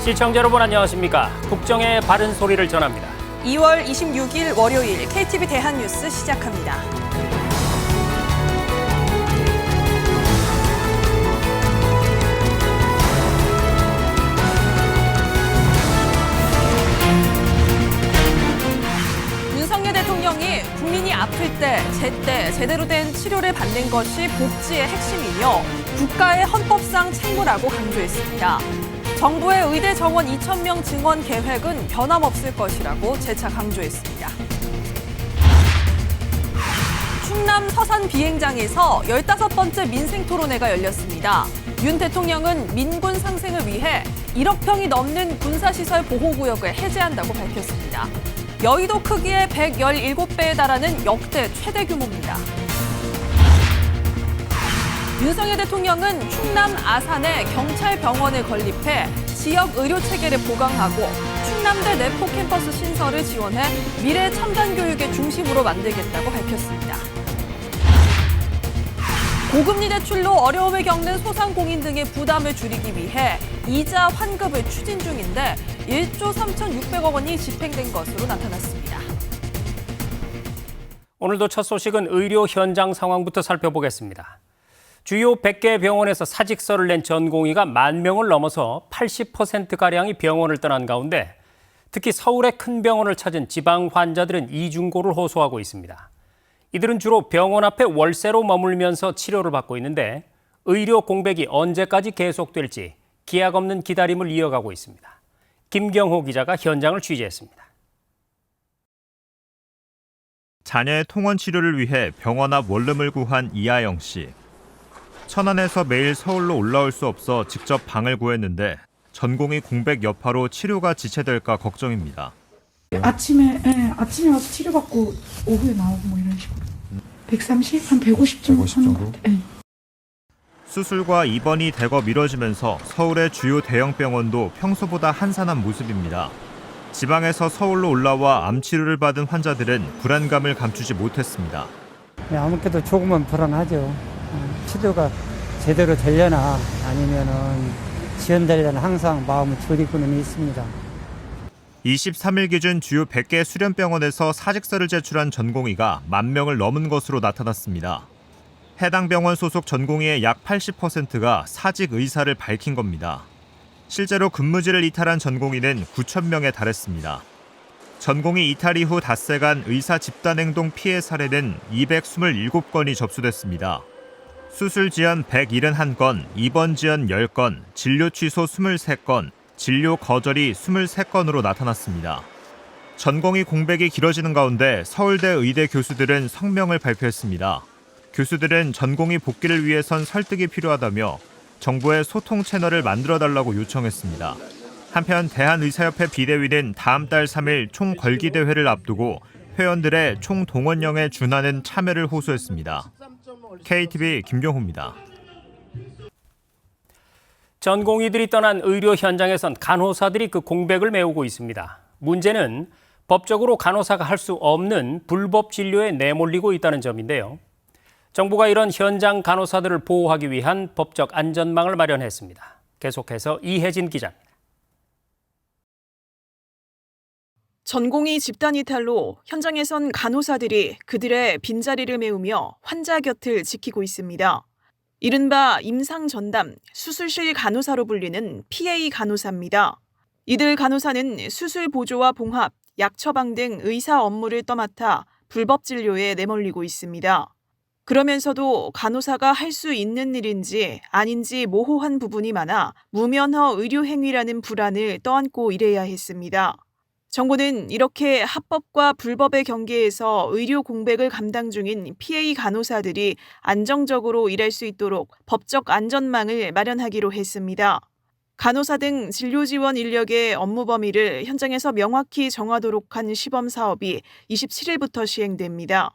시청자 여러분 안녕하십니까? 국정의 바른 소리를 전합니다. 2월 26일 월요일 KTV 대한뉴스 시작합니다. 윤석열 대통령이 국민이 아플 때, 제때 제대로 된 치료를 받는 것이 복지의 핵심이며 국가의 헌법상 책무라고 강조했습니다. 정부의 의대 정원 2,000명 증원 계획은 변함없을 것이라고 재차 강조했습니다. 충남 서산 비행장에서 15번째 민생토론회가 열렸습니다. 윤 대통령은 민군 상생을 위해 1억 평이 넘는 군사시설 보호구역을 해제한다고 밝혔습니다. 여의도 크기의 117배에 달하는 역대 최대 규모입니다. 윤석열 대통령은 충남 아산에 경찰병원을 건립해 지역 의료체계를 보강하고 충남대 내포 캠퍼스 신설을 지원해 미래 첨단 교육의 중심으로 만들겠다고 밝혔습니다. 고금리 대출로 어려움을 겪는 소상공인 등의 부담을 줄이기 위해 이자 환급을 추진 중인데 1조 3,600억 원이 집행된 것으로 나타났습니다. 오늘도 첫 소식은 의료 현장 상황부터 살펴보겠습니다. 주요 100개 병원에서 사직서를 낸 전공의가 10,000명을 넘어서 80%가량이 병원을 떠난 가운데 특히 서울의 큰 병원을 찾은 지방 환자들은 이중고를 호소하고 있습니다. 이들은 주로 병원 앞에 월세로 머물면서 치료를 받고 있는데 의료 공백이 언제까지 계속될지 기약 없는 기다림을 이어가고 있습니다. 김경호 기자가 현장을 취재했습니다. 자녀의 통원 치료를 위해 병원 앞 원룸을 구한 이하영 씨. 천안에서 매일 서울로 올라올 수 없어 직접 방을 구했는데 전공의 공백 여파로 치료가 지체될까 걱정입니다. 아침에 와서 치료받고 오후에 나오고 뭐 이런 식으로. 130? 한 150 정도 하는 것 같아요. 네. 수술과 입원이 대거 미뤄지면서 서울의 주요 대형 병원도 평소보다 한산한 모습입니다. 지방에서 서울로 올라와 암 치료를 받은 환자들은 불안감을 감추지 못했습니다. 네, 아무래도 조금은 불안하죠. 치료가 제대로 되려나 아니면은 지연되려나 항상 마음을 졸이고는 있습니다. 23일 기준 주요 100개 수련병원에서 사직서를 제출한 전공의가 10,000명을 넘은 것으로 나타났습니다. 해당 병원 소속 전공의의 약 80%가 사직 의사를 밝힌 겁니다. 실제로 근무지를 이탈한 전공의는 9,000명에 달했습니다. 전공의 이탈 이후 닷새간 의사 집단행동 피해 사례는 227건이 접수됐습니다. 수술 지연 171건, 입원 지연 10건, 진료 취소 23건, 진료 거절이 23건으로 나타났습니다. 전공의 공백이 길어지는 가운데 서울대 의대 교수들은 성명을 발표했습니다. 교수들은 전공의 복귀를 위해선 설득이 필요하다며 정부의 소통 채널을 만들어달라고 요청했습니다. 한편 대한의사협회 비대위는 다음 달 3일 총걸기대회를 앞두고 회원들의 총동원령에 준하는 참여를 호소했습니다. KTV 김경호입니다. 전공의들이 떠난 의료 현장에선 간호사들이 그 공백을 메우고 있습니다. 문제는 법적으로 간호사가 할 수 없는 불법 진료에 내몰리고 있다는 점인데요. 정부가 이런 현장 간호사들을 보호하기 위한 법적 안전망을 마련했습니다. 계속해서 이혜진 기자입니다. 전공의 집단 이탈로 현장에선 간호사들이 그들의 빈자리를 메우며 환자 곁을 지키고 있습니다. 이른바 임상전담, 수술실 간호사로 불리는 PA 간호사입니다. 이들 간호사는 수술 보조와 봉합, 약 처방 등 의사 업무를 떠맡아 불법 진료에 내몰리고 있습니다. 그러면서도 간호사가 할 수 있는 일인지 아닌지 모호한 부분이 많아 무면허 의료행위라는 불안을 떠안고 일해야 했습니다. 정부는 이렇게 합법과 불법의 경계에서 의료 공백을 감당 중인 PA 간호사들이 안정적으로 일할 수 있도록 법적 안전망을 마련하기로 했습니다. 간호사 등 진료 지원 인력의 업무 범위를 현장에서 명확히 정하도록 한 시범 사업이 27일부터 시행됩니다.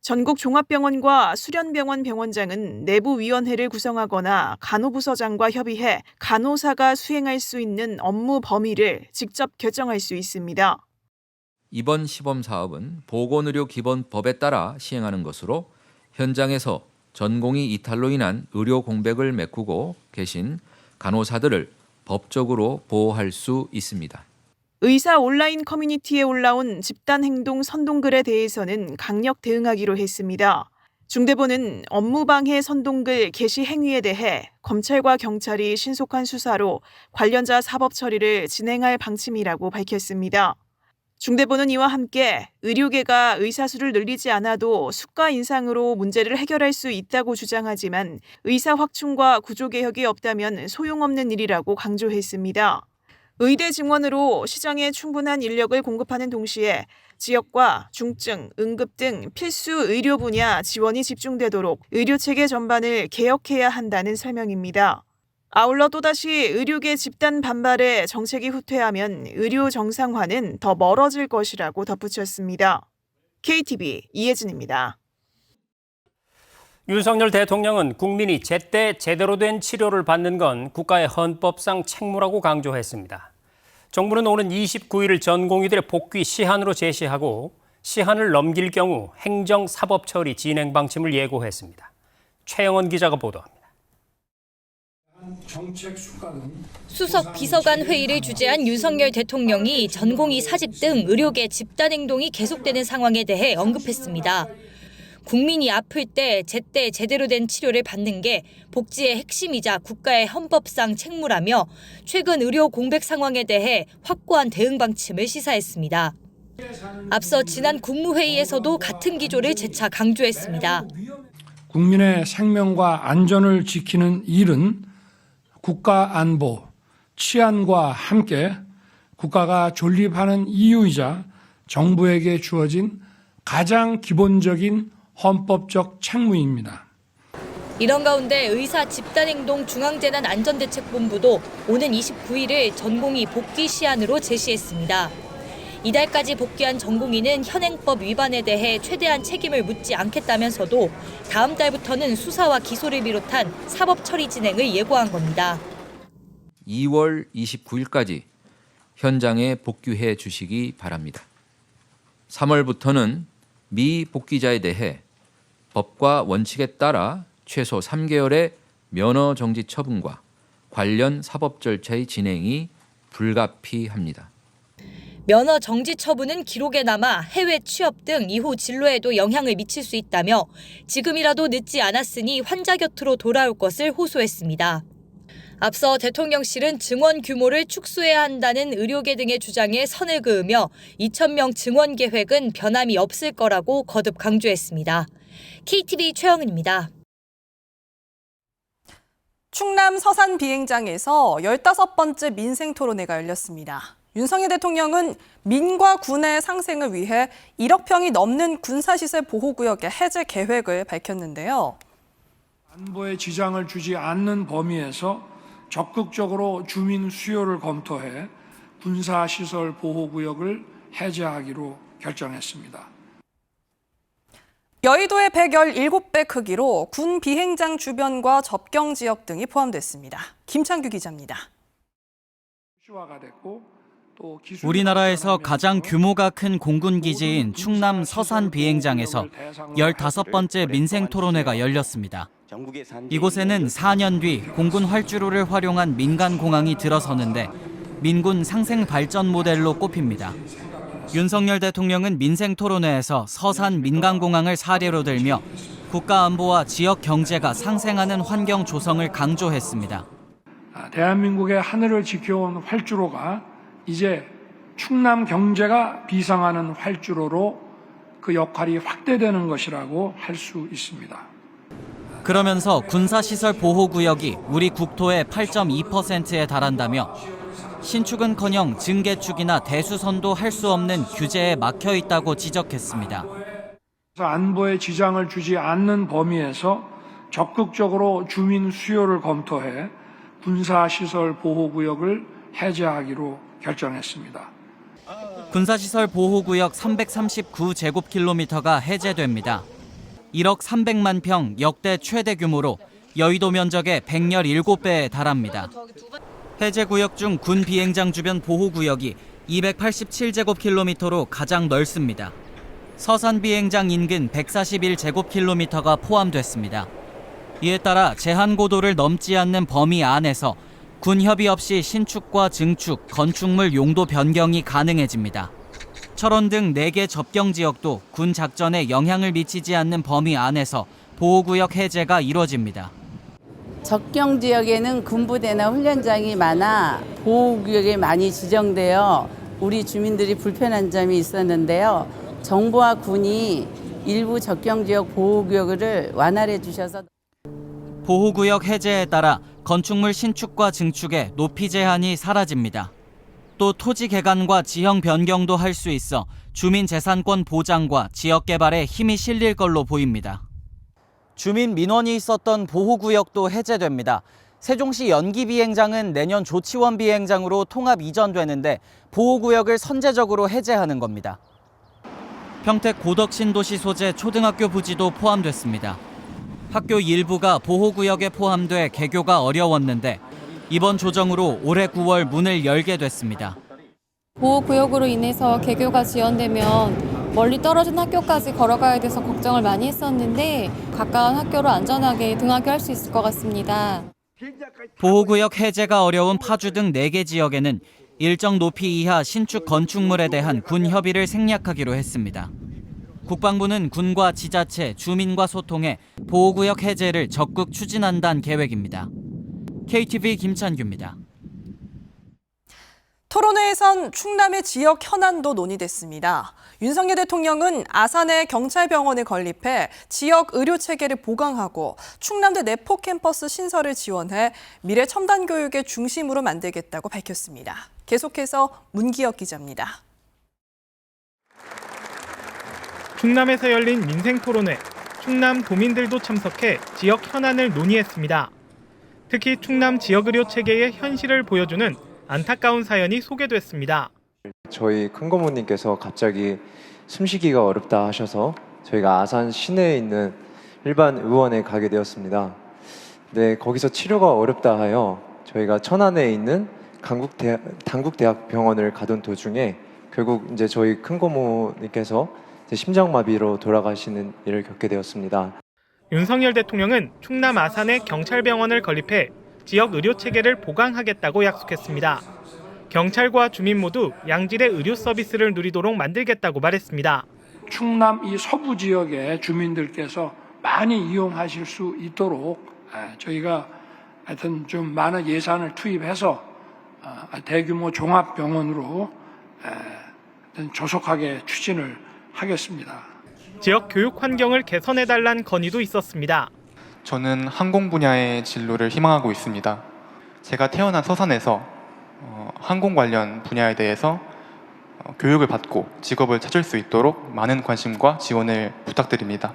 전국 종합병원과 수련병원 병원장은 내부위원회를 구성하거나 간호부서장과 협의해 간호사가 수행할 수 있는 업무 범위를 직접 결정할 수 있습니다. 이번 시범 사업은 보건의료기본법에 따라 시행하는 것으로 현장에서 전공의 이탈로 인한 의료 공백을 메꾸고 계신 간호사들을 법적으로 보호할 수 있습니다. 의사 온라인 커뮤니티에 올라온 집단행동 선동글에 대해서는 강력 대응하기로 했습니다. 중대본은 업무방해 선동글 게시 행위에 대해 검찰과 경찰이 신속한 수사로 관련자 사법 처리를 진행할 방침이라고 밝혔습니다. 중대본은 이와 함께 의료계가 의사 수를 늘리지 않아도 수가 인상으로 문제를 해결할 수 있다고 주장하지만 의사 확충과 구조개혁이 없다면 소용없는 일이라고 강조했습니다. 의대 증원으로 시장에 충분한 인력을 공급하는 동시에 지역과 중증, 응급 등 필수 의료 분야 지원이 집중되도록 의료체계 전반을 개혁해야 한다는 설명입니다. 아울러 또다시 의료계 집단 반발에 정책이 후퇴하면 의료 정상화는 더 멀어질 것이라고 덧붙였습니다. KTV 이혜진입니다. 윤석열 대통령은 국민이 제때 제대로 된 치료를 받는 건 국가의 헌법상 책무라고 강조했습니다. 정부는 오는 29일 전공의들의 복귀 시한으로 제시하고 시한을 넘길 경우 행정사법처리 진행 방침을 예고했습니다. 최영원 기자가 보도합니다. 수석 비서관 회의를 주재한 윤석열 대통령이 전공의 사직 등 의료계 집단행동이 계속되는 상황에 대해 언급했습니다. 국민이 아플 때 제때 제대로 된 치료를 받는 게 복지의 핵심이자 국가의 헌법상 책무라며 최근 의료 공백 상황에 대해 확고한 대응 방침을 시사했습니다. 앞서 지난 국무회의에서도 같은 기조를 재차 강조했습니다. 국민의 생명과 안전을 지키는 일은 국가 안보, 치안과 함께 국가가 존립하는 이유이자 정부에게 주어진 가장 기본적인 헌법적 책무입니다. 이런 가운데 의사 집단행동 중앙재난안전대책본부도 오는 29일을 전공의 복귀 시한으로 제시했습니다. 이달까지 복귀한 전공의는 현행법 위반에 대해 최대한 책임을 묻지 않겠다면서도 다음 달부터는 수사와 기소를 비롯한 사법 처리 진행을 예고한 겁니다. 2월 29일까지 현장에 복귀해 주시기 바랍니다. 3월부터는 미복귀자에 대해 법과 원칙에 따라 최소 3개월의 면허 정지 처분과 관련 사법 절차의 진행이 불가피합니다. 면허 정지 처분은 기록에 남아 해외 취업 등 이후 진로에도 영향을 미칠 수 있다며 지금이라도 늦지 않았으니 환자 곁으로 돌아올 것을 호소했습니다. 앞서 대통령실은 증원 규모를 축소해야 한다는 의료계 등의 주장에 선을 그으며 2,000명 증원 계획은 변함이 없을 거라고 거듭 강조했습니다. KTV 최영은입니다. 충남 서산 비행장에서 15번째 민생토론회가 열렸습니다. 윤석열 대통령은 민과 군의 상생을 위해 1억 평이 넘는 군사시설 보호구역의 해제 계획을 밝혔는데요. 안보에 지장을 주지 않는 범위에서 적극적으로 주민 수요를 검토해 군사시설 보호구역을 해제하기로 결정했습니다. 여의도의 117배 크기로 군 비행장 주변과 접경 지역 등이 포함됐습니다. 김창규 기자입니다. 우리나라에서 가장 규모가 큰 공군 기지인 충남 서산 비행장에서 15번째 민생토론회가 열렸습니다. 이곳에는 4년 뒤 공군 활주로를 활용한 민간공항이 들어서는데 민군 상생 발전 모델로 꼽힙니다. 윤석열 대통령은 민생토론회에서 서산 민간공항을 사례로 들며 국가안보와 지역 경제가 상생하는 환경 조성을 강조했습니다. 대한민국의 하늘을 지켜온 활주로가 이제 충남 경제가 비상하는 활주로로 그 역할이 확대되는 것이라고 할 수 있습니다. 그러면서 군사시설 보호구역이 우리 국토의 8.2%에 달한다며 신축은커녕 증개축이나 대수선도 할 수 없는 규제에 막혀 있다고 지적했습니다. 안보에 지장을 주지 않는 범위에서 적극적으로 주민 수요를 검토해 군사시설 보호구역을 해제하기로 결정했습니다. 군사시설 보호구역 339제곱킬로미터가 해제됩니다. 1억 300만 평 역대 최대 규모로 여의도 면적의 117배에 달합니다. 해제구역 중 군 비행장 주변 보호구역이 287제곱킬로미터로 가장 넓습니다. 서산 비행장 인근 141제곱킬로미터가 포함됐습니다. 이에 따라 제한 고도를 넘지 않는 범위 안에서 군 협의 없이 신축과 증축, 건축물 용도 변경이 가능해집니다. 철원 등 4개 접경 지역도 군 작전에 영향을 미치지 않는 범위 안에서 보호구역 해제가 이루어집니다. 접경 지역에는 군부대나 훈련장이 많아 보호구역에 많이 지정되어 우리 주민들이 불편한 점이 있었는데요. 정부와 군이 일부 접경 지역 보호구역을 완화해 주셔서 보호구역 해제에 따라 건축물 신축과 증축에 높이 제한이 사라집니다. 또 토지 개간과 지형 변경도 할 수 있어 주민 재산권 보장과 지역 개발에 힘이 실릴 걸로 보입니다. 주민 민원이 있었던 보호구역도 해제됩니다. 세종시 연기 비행장은 내년 조치원 비행장으로 통합 이전되는데 보호구역을 선제적으로 해제하는 겁니다. 평택 고덕신도시 소재 초등학교 부지도 포함됐습니다. 학교 일부가 보호구역에 포함돼 개교가 어려웠는데 이번 조정으로 올해 9월 문을 열게 됐습니다. 보호구역으로 인해서 개교가 지연되면 멀리 떨어진 학교까지 걸어가야 돼서 걱정을 많이 했었는데 가까운 학교로 안전하게 등하교할 수 있을 것 같습니다. 보호구역 해제가 어려운 파주 등 4개 지역에는 일정 높이 이하 신축 건축물에 대한 군 협의를 생략하기로 했습니다. 국방부는 군과 지자체, 주민과 소통해 보호구역 해제를 적극 추진한다는 계획입니다. KTV 김찬규입니다. 토론회에선 충남의 지역 현안도 논의됐습니다. 윤석열 대통령은 아산의 경찰병원을 건립해 지역 의료 체계를 보강하고 충남대 내포 캠퍼스 신설을 지원해 미래 첨단 교육의 중심으로 만들겠다고 밝혔습니다. 계속해서 문기혁 기자입니다. 충남에서 열린 민생토론회, 충남 도민들도 참석해 지역 현안을 논의했습니다. 특히 충남 지역의료 체계의 현실을 보여주는 안타까운 사연이 소개됐습니다. 저희 큰고모님께서 갑자기 숨쉬기가 어렵다 하셔서 저희가 아산 시내에 있는 일반 의원에 가게 되었습니다. 네, 거기서 치료가 어렵다 하여 저희가 천안에 있는 단국대학병원을 가던 도중에 결국 이제 저희 큰고모님께서 심장마비로 돌아가시는 일을 겪게 되었습니다. 윤석열 대통령은 충남 아산에 경찰병원을 건립해 지역 의료 체계를 보강하겠다고 약속했습니다. 경찰과 주민 모두 양질의 의료 서비스를 누리도록 만들겠다고 말했습니다. 충남 이 서부 지역의 주민들께서 많이 이용하실 수 있도록 저희가 하여튼 좀 많은 예산을 투입해서 대규모 종합병원으로 조속하게 추진을 하겠습니다. 지역 교육 환경을 개선해달라는 건의도 있었습니다. 저는 항공 분야의 진로를 희망하고 있습니다. 제가 태어난 서산에서 항공 관련 분야에 대해서 교육을 받고 직업을 찾을 수 있도록 많은 관심과 지원을 부탁드립니다.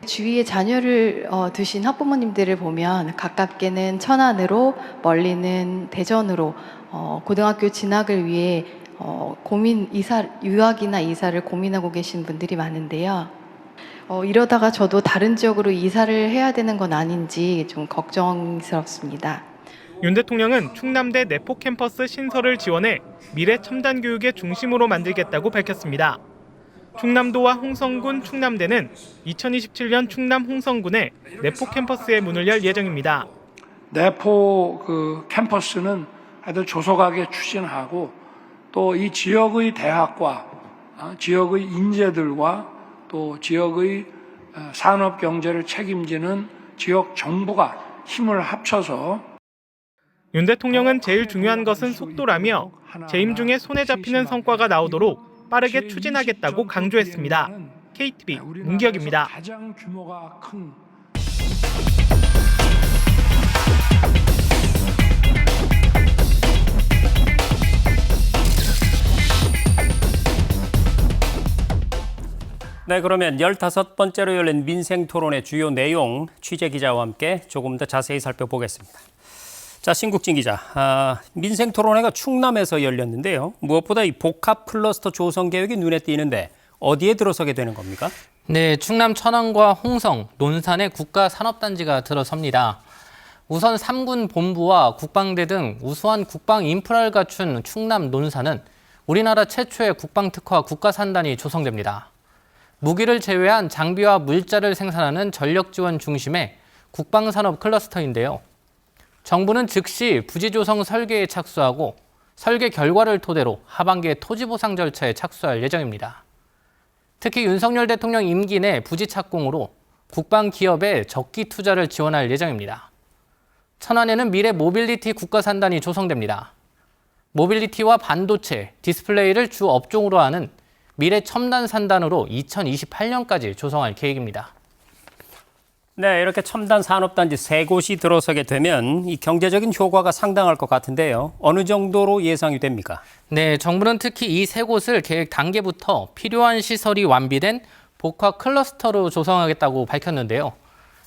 주위에 자녀를 두신 학부모님들을 보면 가깝게는 천안으로 멀리는 대전으로 고등학교 진학을 위해 유학이나 이사를 고민하고 계신 분들이 많은데요. 이러다가 저도 다른 지역으로 이사를 해야 되는 건 아닌지 좀 걱정스럽습니다. 윤 대통령은 충남대 내포 캠퍼스 신설을 지원해 미래 첨단 교육의 중심으로 만들겠다고 밝혔습니다. 충남도와 홍성군 충남대는 2027년 충남 홍성군에 내포 캠퍼스의 문을 열 예정입니다. 내포 캠퍼스는 아주 조속하게 추진하고 또 이 지역의 대학과 지역의 인재들과 또 지역의 산업 경제를 책임지는 지역 정부가 힘을 합쳐서 윤 대통령은 제일 중요한 것은 속도라며 재임 중에 손에 잡히는 성과가 나오도록 빠르게 추진하겠다고 강조했습니다. KTV 문기혁입니다. 가장 규모가 큰 네, 그러면 15번째로 열린 민생토론의 주요 내용 취재기자와 함께 조금 더 자세히 살펴보겠습니다. 자, 신국진 기자. 민생토론회가 충남에서 열렸는데요. 무엇보다 이 복합 클러스터 조성 계획이 눈에 띄는데 어디에 들어서게 되는 겁니까? 네, 충남 천안과 홍성, 논산의 국가산업단지가 들어섭니다. 우선 3군 본부와 국방대 등 우수한 국방 인프라를 갖춘 충남 논산은 우리나라 최초의 국방특화 국가산단이 조성됩니다. 무기를 제외한 장비와 물자를 생산하는 전력지원 중심의 국방산업 클러스터인데요. 정부는 즉시 부지 조성 설계에 착수하고 설계 결과를 토대로 하반기에 토지 보상 절차에 착수할 예정입니다. 특히 윤석열 대통령 임기 내 부지 착공으로 국방 기업의 적기 투자를 지원할 예정입니다. 천안에는 미래 모빌리티 국가산단이 조성됩니다. 모빌리티와 반도체, 디스플레이를 주 업종으로 하는 미래 첨단 산단으로 2028년까지 조성할 계획입니다. 네, 이렇게 첨단 산업단지 3곳이 들어서게 되면 이 경제적인 효과가 상당할 것 같은데요. 어느 정도로 예상이 됩니까? 네, 정부는 특히 이 3곳을 계획 단계부터 필요한 시설이 완비된 복합 클러스터로 조성하겠다고 밝혔는데요.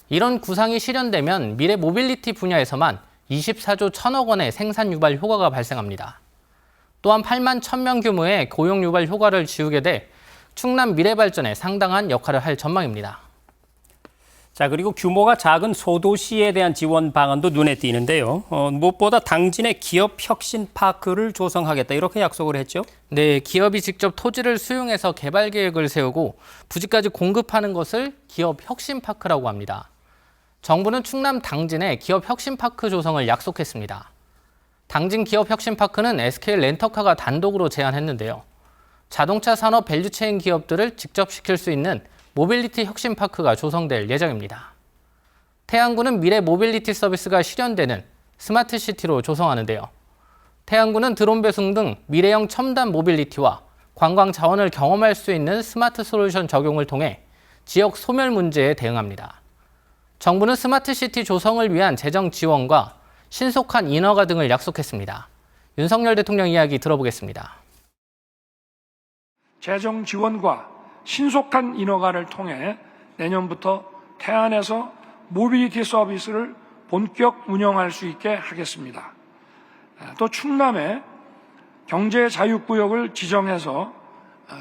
이런 구상이 실현되면 미래 모빌리티 분야에서만 24조 1천억 원의 생산 유발 효과가 발생합니다. 또한 8만 1,000명 규모의 고용 유발 효과를 지우게 돼 충남 미래 발전에 상당한 역할을 할 전망입니다. 자, 그리고 규모가 작은 소도시에 대한 지원 방안도 눈에 띄는데요. 무엇보다 당진의 기업 혁신 파크를 조성하겠다 이렇게 약속을 했죠. 네, 기업이 직접 토지를 수용해서 개발 계획을 세우고 부지까지 공급하는 것을 기업 혁신 파크라고 합니다. 정부는 충남 당진에 기업 혁신 파크 조성을 약속했습니다. 당진 기업 혁신 파크는 SK 렌터카가 단독으로 제안했는데요. 자동차 산업 밸류체인 기업들을 직접 시킬 수 있는 모빌리티 혁신 파크가 조성될 예정입니다. 태안군은 미래 모빌리티 서비스가 실현되는 스마트 시티로 조성하는데요. 태안군은 드론 배송 등 미래형 첨단 모빌리티와 관광 자원을 경험할 수 있는 스마트 솔루션 적용을 통해 지역 소멸 문제에 대응합니다. 정부는 스마트 시티 조성을 위한 재정 지원과 신속한 인허가 등을 약속했습니다. 윤석열 대통령 이야기 들어보겠습니다. 재정 지원과 신속한 인허가를 통해 내년부터 태안에서 모빌리티 서비스를 본격 운영할 수 있게 하겠습니다. 또 충남에 경제자유구역을 지정해서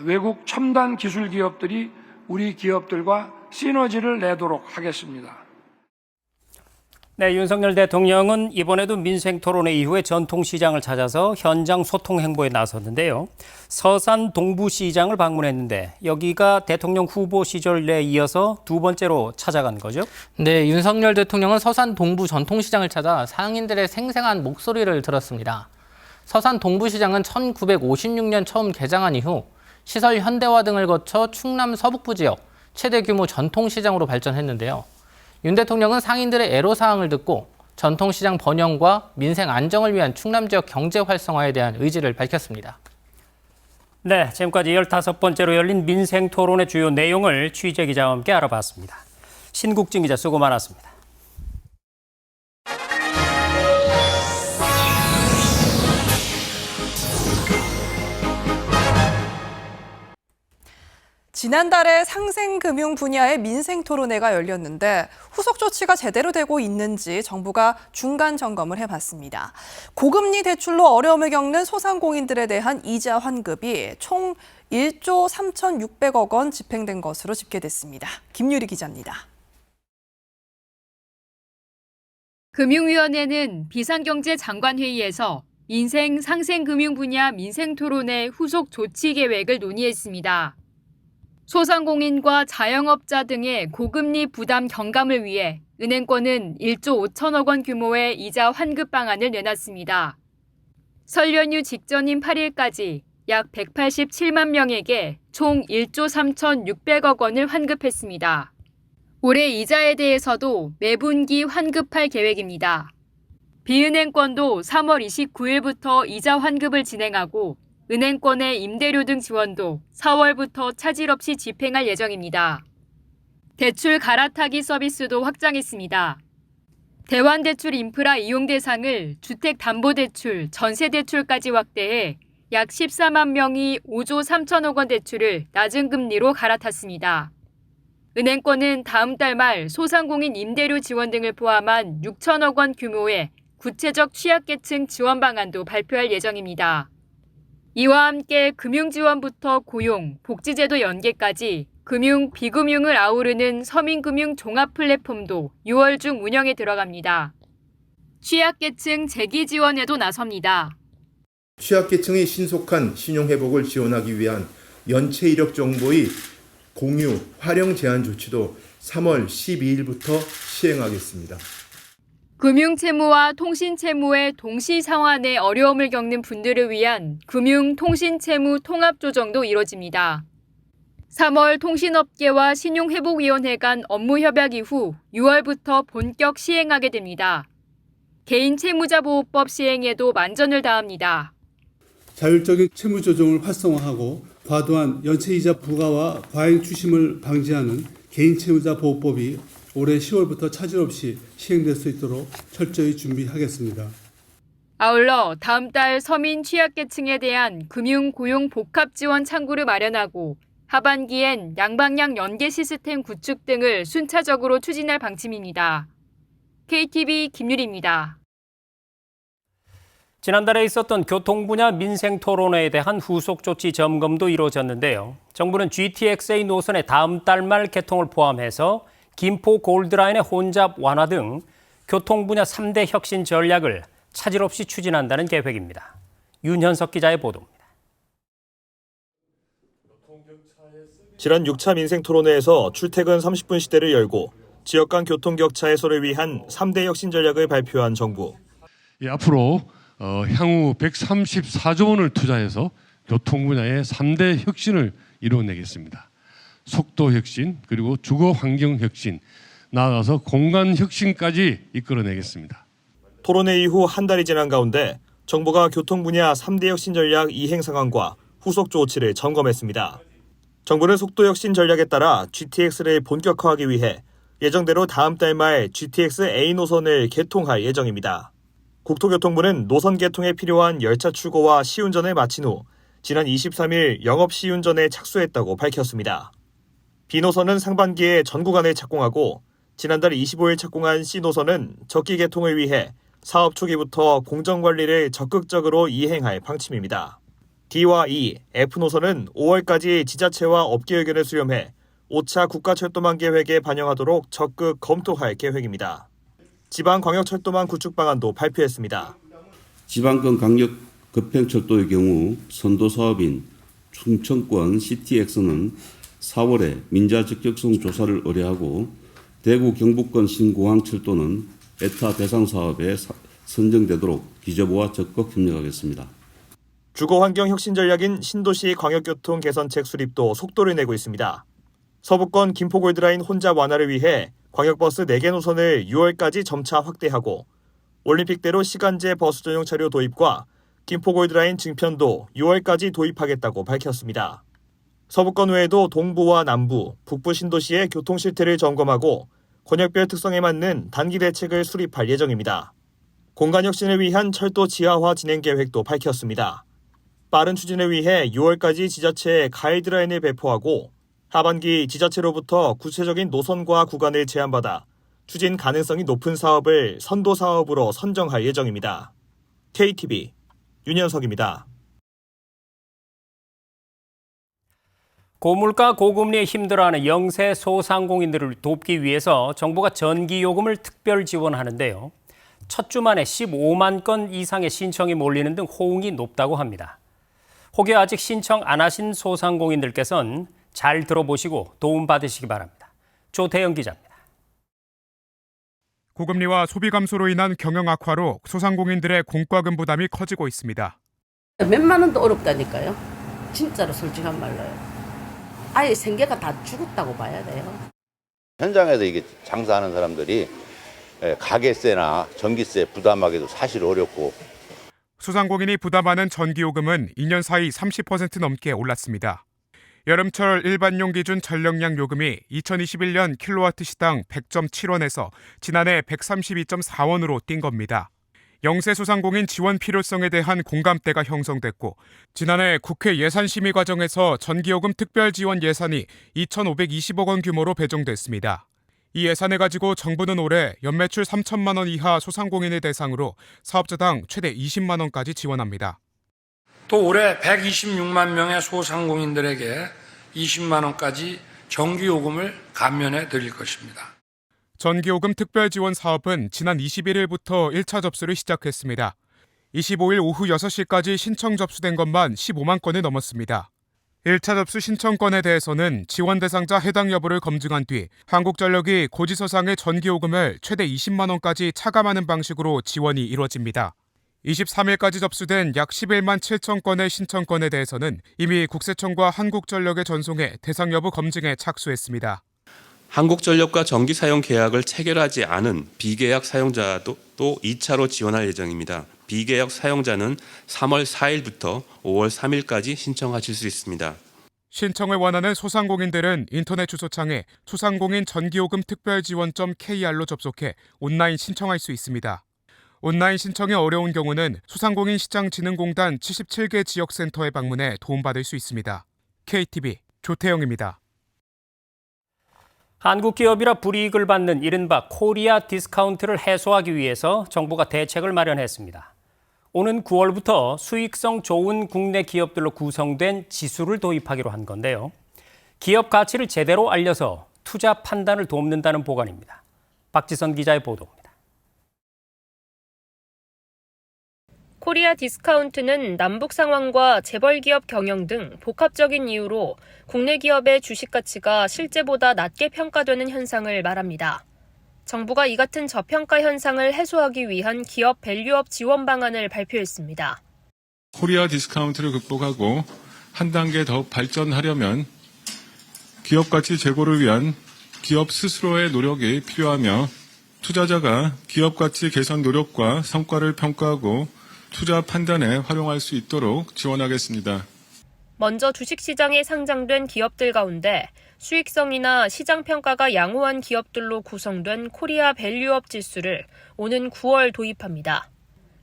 외국 첨단 기술 기업들이 우리 기업들과 시너지를 내도록 하겠습니다. 네, 윤석열 대통령은 이번에도 민생토론회 이후에 전통시장을 찾아서 현장 소통 행보에 나섰는데요. 서산 동부시장을 방문했는데 여기가 대통령 후보 시절에 이어서 2번째로 찾아간 거죠? 네, 윤석열 대통령은 서산 동부 전통시장을 찾아 상인들의 생생한 목소리를 들었습니다. 서산 동부시장은 1956년 처음 개장한 이후 시설 현대화 등을 거쳐 충남 서북부 지역 최대 규모 전통시장으로 발전했는데요. 윤 대통령은 상인들의 애로사항을 듣고 전통시장 번영과 민생 안정을 위한 충남 지역 경제 활성화에 대한 의지를 밝혔습니다. 네, 지금까지 15번째로 열린 민생토론의 주요 내용을 취재기자와 함께 알아봤습니다. 신국진 기자 수고 많았습니다. 지난달에 상생금융 분야의 민생토론회가 열렸는데 후속 조치가 제대로 되고 있는지 정부가 중간 점검을 해봤습니다. 고금리 대출로 어려움을 겪는 소상공인들에 대한 이자 환급이 총 1조 3,600억 원 집행된 것으로 집계됐습니다. 김유리 기자입니다. 금융위원회는 비상경제장관회의에서 인생 상생금융 분야 민생토론회 후속 조치 계획을 논의했습니다. 소상공인과 자영업자 등의 고금리 부담 경감을 위해 은행권은 1조 5천억 원 규모의 이자 환급 방안을 내놨습니다. 설 연휴 직전인 8일까지 약 187만 명에게 총 1조 3,600억 원을 환급했습니다. 올해 이자에 대해서도 매분기 환급할 계획입니다. 비은행권도 3월 29일부터 이자 환급을 진행하고 은행권의 임대료 등 지원도 4월부터 차질 없이 집행할 예정입니다. 대출 갈아타기 서비스도 확장했습니다. 대환대출 인프라 이용 대상을 주택담보대출, 전세대출까지 확대해 약 14만 명이 5조 3천억 원 대출을 낮은 금리로 갈아탔습니다. 은행권은 다음 달 말 소상공인 임대료 지원 등을 포함한 6천억 원 규모의 구체적 취약계층 지원 방안도 발표할 예정입니다. 이와 함께 금융지원부터 고용, 복지제도 연계까지 금융, 비금융을 아우르는 서민금융 종합 플랫폼도 6월 중 운영에 들어갑니다. 취약계층 재기 지원에도 나섭니다. 취약계층의 신속한 신용회복을 지원하기 위한 연체 이력 정보의 공유, 활용 제한 조치도 3월 12일부터 시행하겠습니다. 금융채무와 통신채무의 동시 상환에 어려움을 겪는 분들을 위한 금융통신채무 통합조정도 이뤄집니다. 3월 통신업계와 신용회복위원회 간 업무협약 이후 6월부터 본격 시행하게 됩니다. 개인채무자보호법 시행에도 만전을 다합니다. 자율적인 채무 조정을 활성화하고 과도한 연체이자 부과와 과잉 추심을 방지하는 개인채무자보호법이 올해 10월부터 차질 없이 시행될 수 있도록 철저히 준비하겠습니다. 아울러 다음 달 서민 취약계층에 대한 금융고용복합지원 창구를 마련하고 하반기엔 양방향 연계 시스템 구축 등을 순차적으로 추진할 방침입니다. KTV 김유리입니다. 지난달에 있었던 교통 분야 민생 토론회에 대한 후속 조치 점검도 이루어졌는데요. 정부는 GTX-A 노선의 다음 달 말 개통을 포함해서 김포 골드라인의 혼잡 완화 등 교통 분야 3대 혁신 전략을 차질 없이 추진한다는 계획입니다. 윤현석 기자의 보도입니다. 지난 6차 민생 토론회에서 출퇴근 30분 시대를 열고 지역 간 교통 격차 해소를 위한 3대 혁신 전략을 발표한 정부. 앞으로 향후 134조 원을 투자해서 교통 분야의 3대 혁신을 이뤄내겠습니다. 속도 혁신, 그리고 주거 환경 혁신, 나아가서 공간 혁신까지 이끌어내겠습니다. 토론회 이후 한 달이 지난 가운데 정부가 교통 분야 3대 혁신 전략 이행 상황과 후속 조치를 점검했습니다. 정부는 속도 혁신 전략에 따라 GTX를 본격화하기 위해 예정대로 다음 달 말 GTX-A 노선을 개통할 예정입니다. 국토교통부는 노선 개통에 필요한 열차 출고와 시운전을 마친 후 지난 23일 영업 시운전에 착수했다고 밝혔습니다. B노선은 상반기에 전 구간을 착공하고 지난달 25일 착공한 C노선은 적기 개통을 위해 사업 초기부터 공정관리를 적극적으로 이행할 방침입니다. D와 E, F노선은 5월까지 지자체와 업계 의견을 수렴해 5차 국가철도망 계획에 반영하도록 적극 검토할 계획입니다. 지방광역철도망 구축 방안도 발표했습니다. 지방권 강력 급행철도의 경우 선도사업인 충청권 CTX는 4월에 민자 적격성 조사를 의뢰하고 대구 경북권 신공항철도는 에타 대상 사업에 선정되도록 기재부와 적극 협력하겠습니다. 주거환경 혁신 전략인 신도시 광역교통 개선책 수립도 속도를 내고 있습니다. 서부권 김포 골드라인 혼잡 완화를 위해 광역버스 4개 노선을 6월까지 점차 확대하고 올림픽대로 시간제 버스 전용 차량 도입과 김포 골드라인 증편도 6월까지 도입하겠다고 밝혔습니다. 서부권 외에도 동부와 남부, 북부 신도시의 교통 실태를 점검하고 권역별 특성에 맞는 단기 대책을 수립할 예정입니다. 공간 혁신을 위한 철도 지하화 진행 계획도 밝혔습니다. 빠른 추진을 위해 6월까지 지자체에 가이드라인을 배포하고 하반기 지자체로부터 구체적인 노선과 구간을 제안받아 추진 가능성이 높은 사업을 선도 사업으로 선정할 예정입니다. KTV 윤현석입니다. 고물가 고금리에 힘들어하는 영세 소상공인들을 돕기 위해서 정부가 전기요금을 특별 지원하는데요. 첫 주 만에 15만 건 이상의 신청이 몰리는 등 호응이 높다고 합니다. 혹여 아직 신청 안 하신 소상공인들께서는 잘 들어보시고 도움받으시기 바랍니다. 조태영 기자입니다. 고금리와 소비 감소로 인한 경영 악화로 소상공인들의 공과금 부담이 커지고 있습니다. 몇만 원도 어렵다니까요. 진짜로 솔직한 말로요. 아예 생계가 다 죽었다고 봐야 돼요. 현장에서 이게 장사하는 사람들이 가게세나 전기세 부담하기도 사실 어렵고. 소상공인이 부담하는 전기요금은 2년 사이 30% 넘게 올랐습니다. 여름철 일반용 기준 전력량 요금이 2021년 킬로와트 시당 100.7원에서 지난해 132.4원으로 뛴 겁니다. 영세 소상공인 지원 필요성에 대한 공감대가 형성됐고 지난해 국회 예산심의 과정에서 전기요금 특별 지원 예산이 2,520억 원 규모로 배정됐습니다. 이 예산을 가지고 정부는 올해 연매출 3천만 원 이하 소상공인을 대상으로 사업자당 최대 20만 원까지 지원합니다. 또 올해 126만 명의 소상공인들에게 20만 원까지 전기요금을 감면해 드릴 것입니다. 전기요금 특별지원 사업은 지난 21일부터 1차 접수를 시작했습니다. 25일 오후 6시까지 신청 접수된 것만 15만 건을 넘었습니다. 1차 접수 신청권에 대해서는 지원 대상자 해당 여부를 검증한 뒤 한국전력이 고지서상의 전기요금을 최대 20만 원까지 차감하는 방식으로 지원이 이루어집니다. 23일까지 접수된 약 11만 7천 건의 신청권에 대해서는 이미 국세청과 한국전력에 전송해 대상 여부 검증에 착수했습니다. 한국전력과 전기 사용 계약을 체결하지 않은 비계약 사용자도 또 2차로 지원할 예정입니다. 비계약 사용자는 3월 4일부터 5월 3일까지 신청하실 수 있습니다. 신청을 원하는 소상공인들은 인터넷 주소창에 소상공인 전기요금 특별지원.kr로 접속해 온라인 신청할 수 있습니다. 온라인 신청이 어려운 경우는 소상공인시장진흥공단 77개 지역센터에 방문해 도움받을 수 있습니다. KTV 조태영입니다. 한국 기업이라 불이익을 받는 이른바 코리아 디스카운트를 해소하기 위해서 정부가 대책을 마련했습니다. 오는 9월부터 수익성 좋은 국내 기업들로 구성된 지수를 도입하기로 한 건데요. 기업 가치를 제대로 알려서 투자 판단을 돕는다는 보관입니다. 박지선 기자의 보도입니다. 코리아 디스카운트는 남북 상황과 재벌 기업 경영 등 복합적인 이유로 국내 기업의 주식 가치가 실제보다 낮게 평가되는 현상을 말합니다. 정부가 이 같은 저평가 현상을 해소하기 위한 기업 밸류업 지원 방안을 발표했습니다. 코리아 디스카운트를 극복하고 한 단계 더 발전하려면 기업 가치 제고를 위한 기업 스스로의 노력이 필요하며 투자자가 기업 가치 개선 노력과 성과를 평가하고 투자 판단에 활용할 수 있도록 지원하겠습니다. 먼저 주식시장에 상장된 기업들 가운데 수익성이나 시장 평가가 양호한 기업들로 구성된 코리아 밸류업 지수를 오는 9월 도입합니다.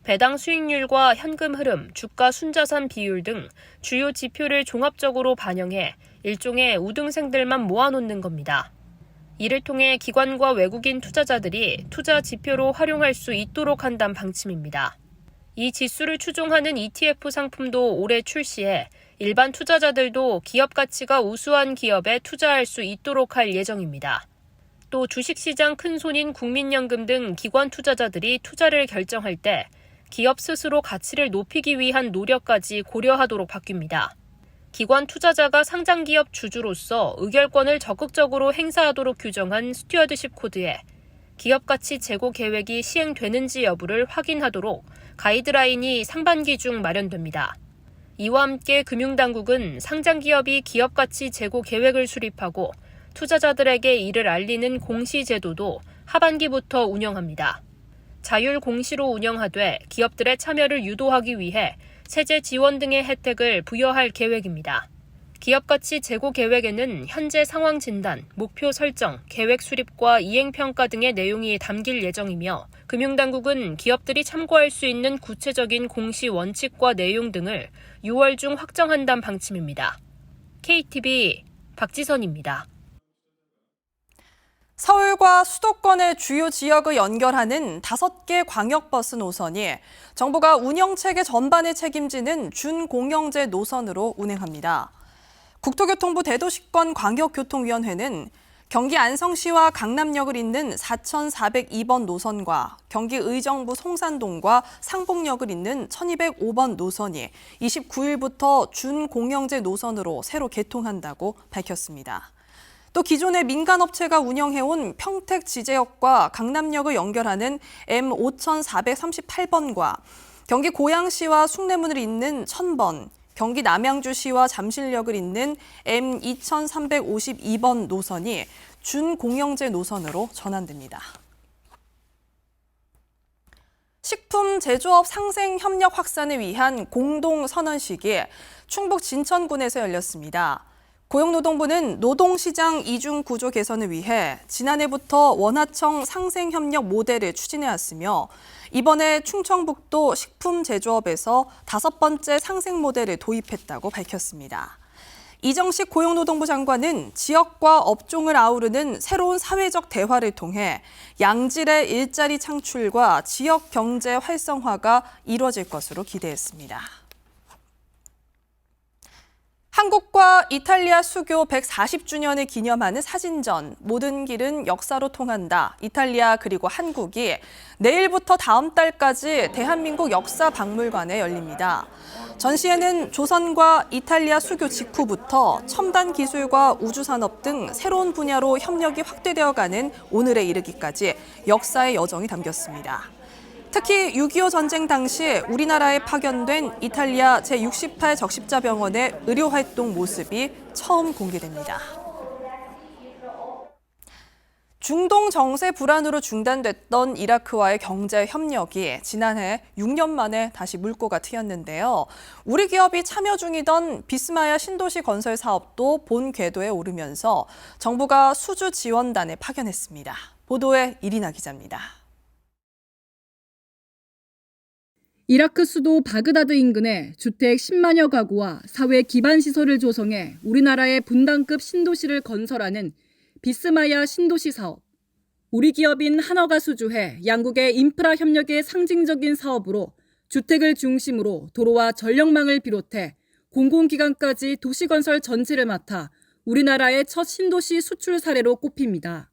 배당 수익률과 현금 흐름, 주가 순자산 비율 등 주요 지표를 종합적으로 반영해 일종의 우등생들만 모아놓는 겁니다. 이를 통해 기관과 외국인 투자자들이 투자 지표로 활용할 수 있도록 한다는 방침입니다. 이 지수를 추종하는 ETF 상품도 올해 출시해 일반 투자자들도 기업 가치가 우수한 기업에 투자할 수 있도록 할 예정입니다. 또 주식시장 큰손인 국민연금 등 기관 투자자들이 투자를 결정할 때 기업 스스로 가치를 높이기 위한 노력까지 고려하도록 바뀝니다. 기관 투자자가 상장기업 주주로서 의결권을 적극적으로 행사하도록 규정한 스튜어드십 코드에 기업 가치 제고 계획이 시행되는지 여부를 확인하도록 가이드라인이 상반기 중 마련됩니다. 이와 함께 금융당국은 상장기업이 기업가치 제고 계획을 수립하고 투자자들에게 이를 알리는 공시제도도 하반기부터 운영합니다. 자율 공시로 운영하되 기업들의 참여를 유도하기 위해 세제 지원 등의 혜택을 부여할 계획입니다. 기업가치 제고 계획에는 현재 상황 진단, 목표 설정, 계획 수립과 이행평가 등의 내용이 담길 예정이며 금융당국은 기업들이 참고할 수 있는 구체적인 공시 원칙과 내용 등을 6월 중 확정한다는 방침입니다. KTV 박지선입니다. 서울과 수도권의 주요 지역을 연결하는 5개 광역버스 노선이 정부가 운영체계 전반을 책임지는 준공영제 노선으로 운행합니다. 국토교통부 대도시권 광역교통위원회는 경기 안성시와 강남역을 잇는 4402번 노선과 경기 의정부 송산동과 상봉역을 잇는 1205번 노선이 29일부터 준공영제 노선으로 새로 개통한다고 밝혔습니다. 또 기존의 민간업체가 운영해온 평택지제역과 강남역을 연결하는 M5438번과 경기 고양시와 숭례문을 잇는 1000번, 경기 남양주시와 잠실역을 잇는 M2352번 노선이 준공영제 노선으로 전환됩니다. 식품 제조업 상생 협력 확산을 위한 공동선언식이 충북 진천군에서 열렸습니다. 고용노동부는 노동시장 이중 구조 개선을 위해 지난해부터 원하청 상생협력 모델을 추진해왔으며 이번에 충청북도 식품제조업에서 5번째 상생 모델을 도입했다고 밝혔습니다. 이정식 고용노동부 장관은 지역과 업종을 아우르는 새로운 사회적 대화를 통해 양질의 일자리 창출과 지역 경제 활성화가 이루어질 것으로 기대했습니다. 한국과 이탈리아 수교 140주년을 기념하는 사진전, 모든 길은 역사로 통한다. 이탈리아 그리고 한국이 내일부터 다음 달까지 대한민국 역사박물관에 열립니다. 전시회는 조선과 이탈리아 수교 직후부터 첨단 기술과 우주산업 등 새로운 분야로 협력이 확대되어가는 오늘에 이르기까지 역사의 여정이 담겼습니다. 특히 6.25 전쟁 당시 우리나라에 파견된 이탈리아 제68 적십자병원의 의료활동 모습이 처음 공개됩니다. 중동 정세 불안으로 중단됐던 이라크와의 경제 협력이 지난해 6년 만에 다시 물꼬가 트였는데요. 우리 기업이 참여 중이던 비스마야 신도시 건설 사업도 본 궤도에 오르면서 정부가 수주 지원단을 파견했습니다. 보도에 이리나 기자입니다. 이라크 수도 바그다드 인근에 주택 10만여 가구와 사회 기반 시설을 조성해 우리나라의 분당급 신도시를 건설하는 비스마야 신도시 사업. 우리 기업인 한어가 수주해 양국의 인프라 협력의 상징적인 사업으로 주택을 중심으로 도로와 전력망을 비롯해 공공기관까지 도시건설 전체를 맡아 우리나라의 첫 신도시 수출 사례로 꼽힙니다.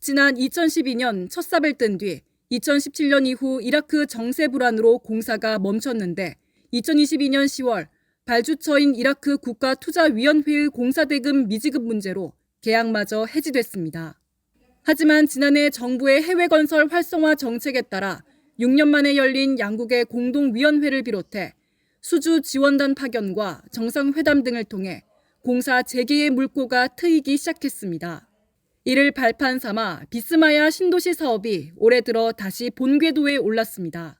지난 2012년 첫 삽을 뜬 뒤 2017년 이후 이라크 정세 불안으로 공사가 멈췄는데 2022년 10월 발주처인 이라크 국가투자위원회의 공사대금 미지급 문제로 계약마저 해지됐습니다. 하지만 지난해 정부의 해외 건설 활성화 정책에 따라 6년 만에 열린 양국의 공동위원회를 비롯해 수주 지원단 파견과 정상회담 등을 통해 공사 재개의 물꼬가 트이기 시작했습니다. 이를 발판 삼아 비스마야 신도시 사업이 올해 들어 다시 본궤도에 올랐습니다.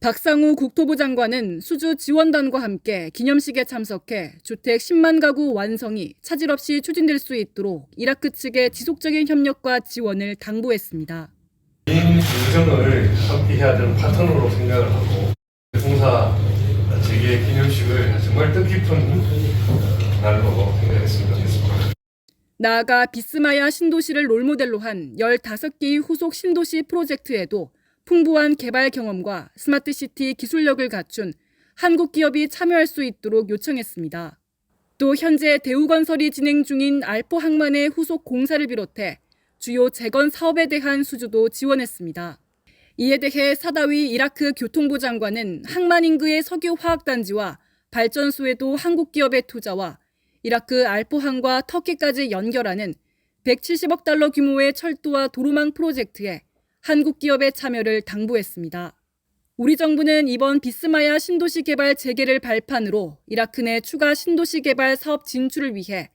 박상우 국토부 장관은 수주 지원단과 함께 기념식에 참석해 주택 10만 가구 완성이 차질 없이 추진될 수 있도록 이라크 측의 지속적인 협력과 지원을 당부했습니다. 개인 공정을 함께 해야 되는 파트너로 생각을 하고 공사 재개 기념식을 정말 뜻깊은 날로 생각했으면 좋겠습니다. 나아가 비스마야 신도시를 롤모델로 한 15개의 후속 신도시 프로젝트에도 풍부한 개발 경험과 스마트시티 기술력을 갖춘 한국 기업이 참여할 수 있도록 요청했습니다. 또 현재 대우건설이 진행 중인 알포 항만의 후속 공사를 비롯해 주요 재건 사업에 대한 수주도 지원했습니다. 이에 대해 사다위 이라크 교통부 장관은 항만 인근의 석유화학단지와 발전소에도 한국 기업의 투자와 이라크 알포항과 터키까지 연결하는 170억 달러 규모의 철도와 도로망 프로젝트에 한국 기업의 참여를 당부했습니다. 우리 정부는 이번 비스마야 신도시 개발 재개를 발판으로 이라크 내 추가 신도시 개발 사업 진출을 위해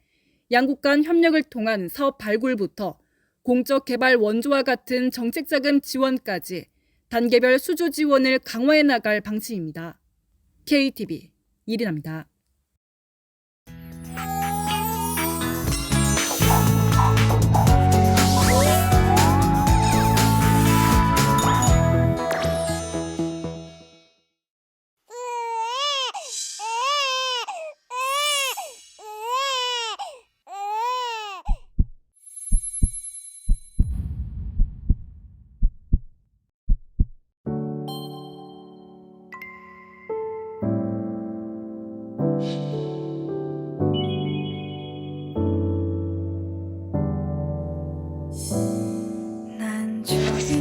양국 간 협력을 통한 사업 발굴부터 공적 개발 원조와 같은 정책 자금 지원까지 단계별 수주 지원을 강화해 나갈 방침입니다. KTV 이리나입니다.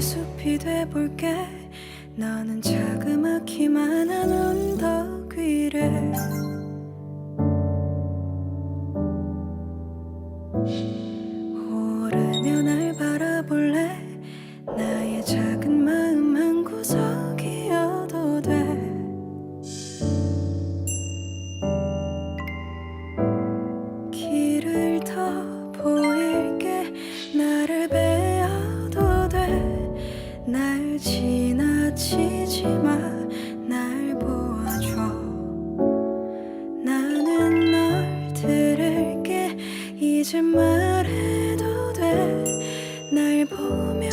숲이 돼볼게. 너는 자그맣기만 한 언덕 위를 오르며 날 바라볼래. 나의 작은 마음 한 구석이어도 돼. 길을 더 보일게. 나를 베어도 돼. 날 지나치지 마. 날 보아줘. 나는 널 들을게. 이제 말해도 돼. 날 보며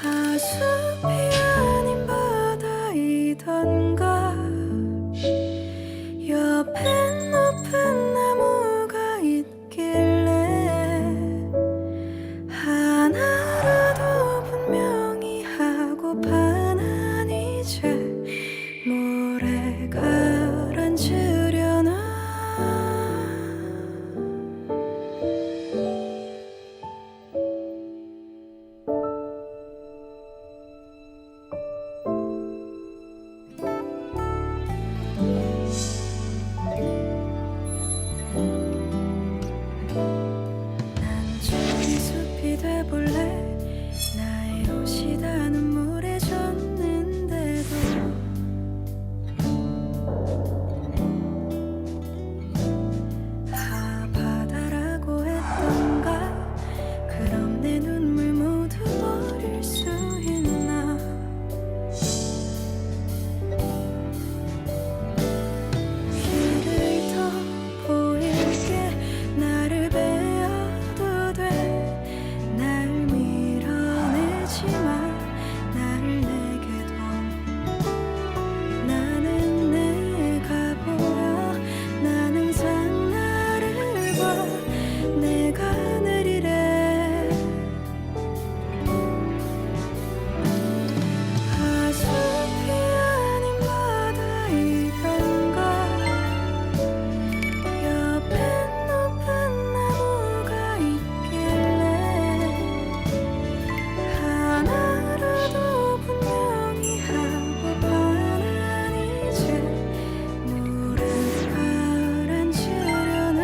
하숲이 아닌 바다이던가. 옆엔 높은 나무가 있길래 하나라도 분명히 하고파. 난 이제 돼볼래 나의 옷이 다 눈물에 젖는데도 바다라고 했던가 그럼 내 눈물 모두 버릴 수 있나 길을 더 보일게 나를 베어도 돼 날 밀어내지 마 나를 내게도 나는 내가 보여 난 항상 나를 봐 내가 느리래 하수피 아닌 바다이던가 옆엔 높은 나무가 있길래 하나라도 분명히 하고 파란 이제 물에 가라앉으려나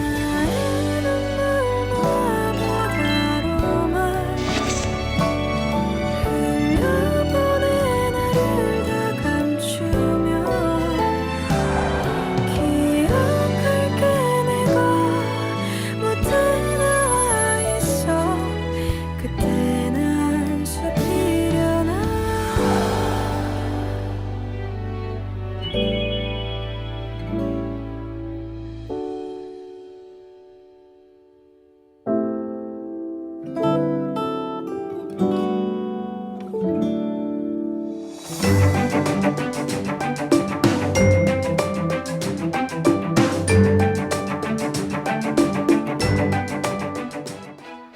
나의 눈물 모아 바다로만 흘려보내 나를 다 감추며 기억할게 내가 못해 나와 있어 그때 날 sup히려나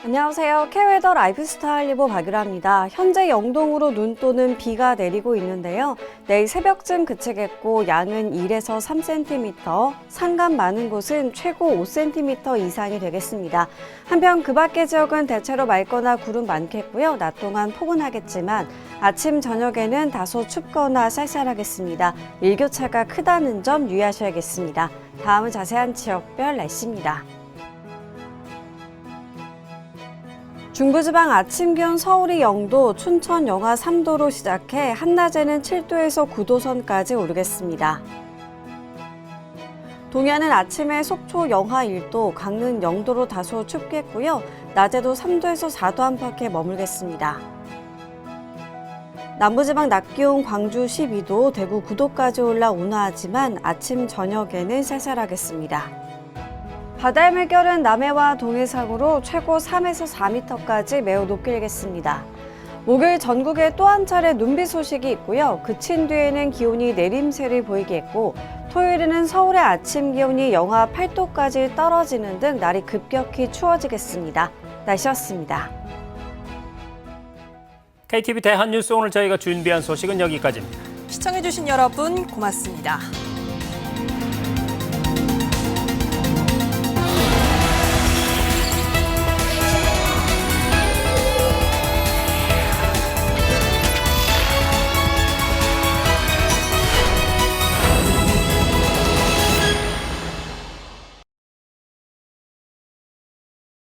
안녕하세요. K웨더 라이프스타일 리보 박유라입니다. 현재 영동으로 눈 또는 비가 내리고 있는데요. 내일 새벽쯤 그치겠고 양은 1에서 3cm, 산간 많은 곳은 최고 5cm 이상이 되겠습니다. 한편 그 밖의 지역은 대체로 맑거나 구름 많겠고요. 낮 동안 포근하겠지만 아침 저녁에는 다소 춥거나 쌀쌀하겠습니다. 일교차가 크다는 점 유의하셔야겠습니다. 다음은 자세한 지역별 날씨입니다. 중부지방 아침 기온 서울이 0도, 춘천 영하 3도로 시작해 한낮에는 7도에서 9도 선까지 오르겠습니다. 동해안은 아침에 속초 영하 1도, 강릉 0도로 다소 춥겠고요. 낮에도 3도에서 4도 안팎에 머물겠습니다. 남부지방 낮 기온 광주 12도, 대구 9도까지 올라 온화하지만 아침 저녁에는 쌀쌀하겠습니다. 바다의 물결은 남해와 동해상으로 최고 3에서 4m까지 매우 높게 일겠습니다. 목요일 전국에 또 한 차례 눈비 소식이 있고요. 그친 뒤에는 기온이 내림세를 보이겠고 토요일에는 서울의 아침 기온이 영하 8도까지 떨어지는 등 날이 급격히 추워지겠습니다. 날씨였습니다. KTV 대한뉴스 오늘 저희가 준비한 소식은 여기까지입니다. 시청해주신 여러분 고맙습니다.